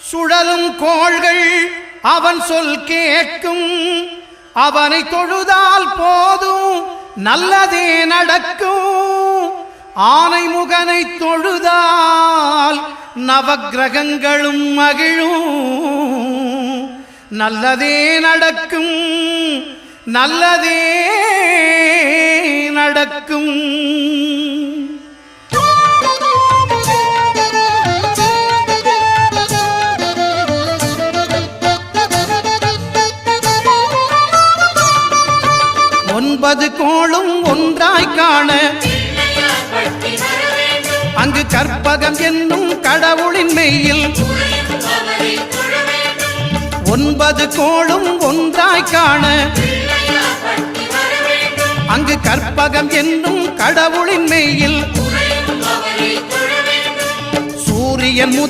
சுழலும் கோள்கள் அவன் சொல் கேட்கும். அவனை தொழுதால் போதும் நல்லதே நடக்கும். ஆனை முகனை தொழுதால் நவக்கிரகங்களும் மகிழும். நல்லதே நடக்கும், நல்லதே நடக்கும். ஒன்பது கோளும் ஒன்றாய் காண அங்கு கற்பகம் என்னும் கடவுளின் மெய்யில். ஒன்பது கோளும் ஒன்றாய் காண அங்கு கற்பகம் என்னும் கடவுளின் மெய்யில். சூரியன்